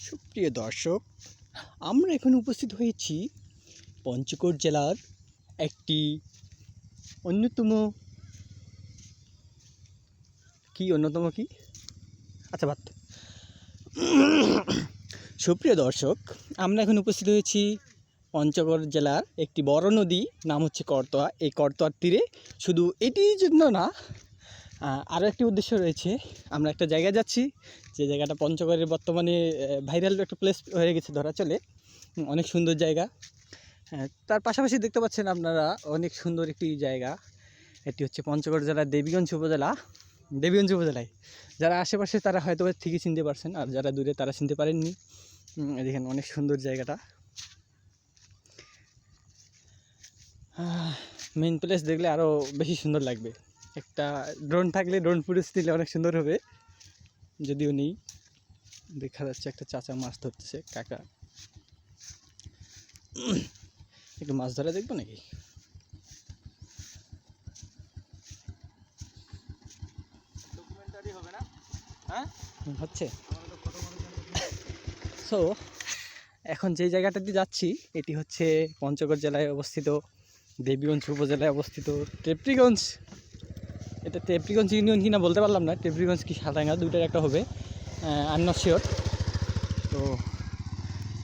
সুপ্রিয় দর্শক, আমরা এখন উপস্থিত হয়েছি পঞ্চগড় জেলার একটি অন্যতম কি আচ্ছা বাদ। সুপ্রিয় দর্শক, আমরা এখন উপস্থিত হয়েছি পঞ্চগড় জেলার একটি বড় নদী, নাম হচ্ছে করতোয়া। এই করতোয়ার তীরে শুধু এটির জন্য না, আরও একটি উদ্দেশ্য রয়েছে। আমরা একটা জায়গায় যাচ্ছি, যে জায়গাটা পঞ্চগড়ের বর্তমানে ভাইরাল একটা প্লেস হয়ে গেছে ধরা চলে। অনেক সুন্দর জায়গা। তার পাশাপাশি দেখতে পাচ্ছেন আপনারা অনেক সুন্দর একটি জায়গা। এটি হচ্ছে পঞ্চগড় জেলার দেবীগঞ্জ উপজেলায় যারা আশেপাশে তারা হয়তো ঠিকই চিনতে পারছেন, আর যারা দূরে তারা চিনতে পারেননি। দেখেন অনেক সুন্দর জায়গাটা। মেইন প্লেস দেখলে আরও বেশি সুন্দর লাগবে। একটা ড্রোন থাকলে ড্রোন ফুটেজ দিলে অনেক সুন্দর হবে, যদিও নেই। দেখা যাচ্ছে একটা চাচা মাছ ধরতেছে, কাকা। একটু মাছ ধরা দেখবো নাকি? হচ্ছে। সো এখন যে জায়গাটাতে যাচ্ছি এটি হচ্ছে পঞ্চগড় জেলায় অবস্থিত, দেবীগঞ্জ উপজেলায় অবস্থিত টেপরিগঞ্জ। এটা টেপরিগঞ্জ ইউনিয়ন কিনা বলতে পারলাম না, টেপরিগঞ্জ কি সাতাঙ্গা, দুইটার একটা হবে, আই এম নট শিওর। তো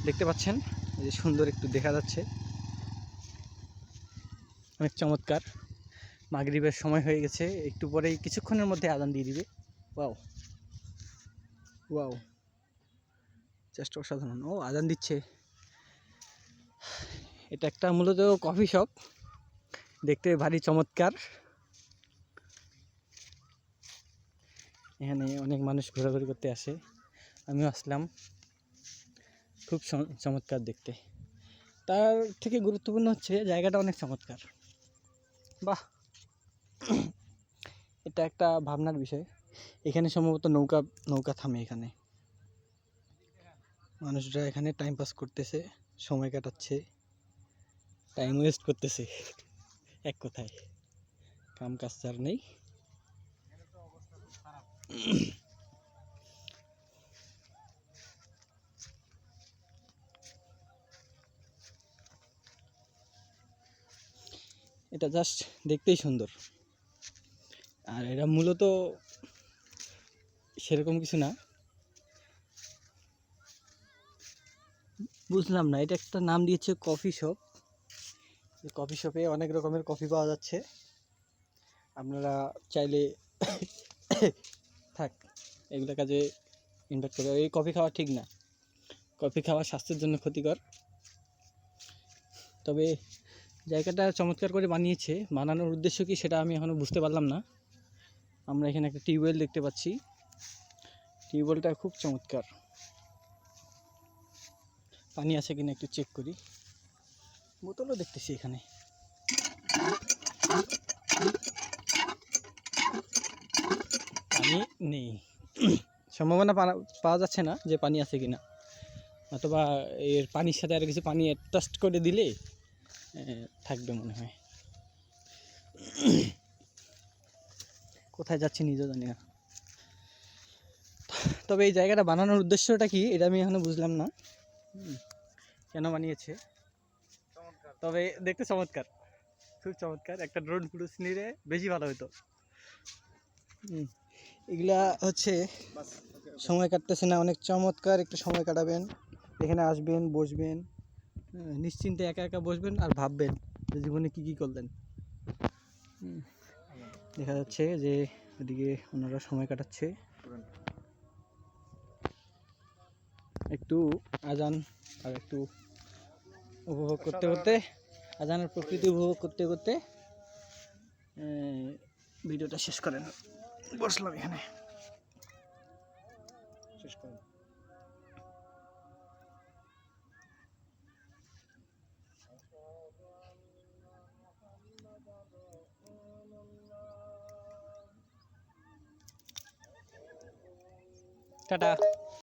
দেখতে পাচ্ছেন যে সুন্দর একটু দেখা যাচ্ছে, অনেক চমৎকার। মাগরিবের সময় হয়ে গেছে, একটু পরেই কিছুক্ষণের মধ্যে আজান দিয়ে দিবে। ওয়াও ওয়াও, জাস্ট অসাধারণ। ও আজান দিচ্ছে। এটা একটা মূলত কফি শপ, দেখতে ভারী চমৎকার। এখানে অনেক মানুষ ঘোরাঘুরি করতে আসে, আমিও আসলাম। খুব চমৎকার দেখতে। তার থেকে গুরুত্বপূর্ণ হচ্ছে জায়গাটা অনেক চমৎকার। বাহ, এটা একটা ভাবনার বিষয়। এখানে সম্ভবত নৌকা থামে। এখানে মানুষরা এখানে টাইম পাস করতেছে, সময় কাটাচ্ছে, টাইম ওয়েস্ট করতেছে। এক কথায় কাম কাজ আর নেই। এটা জাস্ট দেখতেই সুন্দর, আর এটা মূলত সেরকম কিছু না। বুঝলাম না, এটা একটা নাম দিয়েছে কফি শপ। এই কফি শপে অনেক রকমের কফি পাওয়া যাচ্ছে। আপনারা চাইলে থাক এগুলো কাজে ইনভাইট করে। এই কফি খাওয়া ঠিক না, কফি খাওয়া স্বাস্থ্যের জন্য ক্ষতিকর। তবে জায়গাটা চমৎকার করে বানিয়েছে, বানানোর উদ্দেশ্য কি সেটা আমি এখনও বুঝতে পারলাম না। আমরা এখানে একটা টিউবওয়েল দেখতে পাচ্ছি, টিউবওয়েলটা খুব চমৎকার। পানি আছে কিনা একটু চেক করি। বোতলও দেখতেছি এখানে। পানি নেই, সম্ভাবনা পাওয়া যাচ্ছে না যে পানি আছে কিনা, অথবা এর পানির সাথে আর কিছু পানি অ্যাডজাস্ট করে দিলে থাকবে মনে হয়। কোথায় যাচ্ছি নিজেও জানি না। তবে এই জায়গাটা বানানোর উদ্দেশ্যটা কি এটা আমি এখনো বুঝলাম না, কেন বানিয়েছে। তবে দেখতে চমৎকার, খুব চমৎকার। একটা ড্রোন ফুটেজ নিলে বেশি ভালো হতো। এগুলা হচ্ছে সময় কাটতেছে না, অনেক চমৎকার একটু সময় কাটাবেন। এখানে আসবেন, বসবেন, নিশ্চিন্তে একা একা বসবেন আর ভাববেন যে জীবনে কী কী করলেন। দেখা যাচ্ছে যে ওদিকে ওনারা সময় কাটাচ্ছে। একটু আজান আর একটু উপভোগ করতে করতে, আজানের প্রকৃতি উপভোগ করতে করতে ভিডিওটা শেষ করেন। বসলাম এখানে, শেষ করেন। টাটা।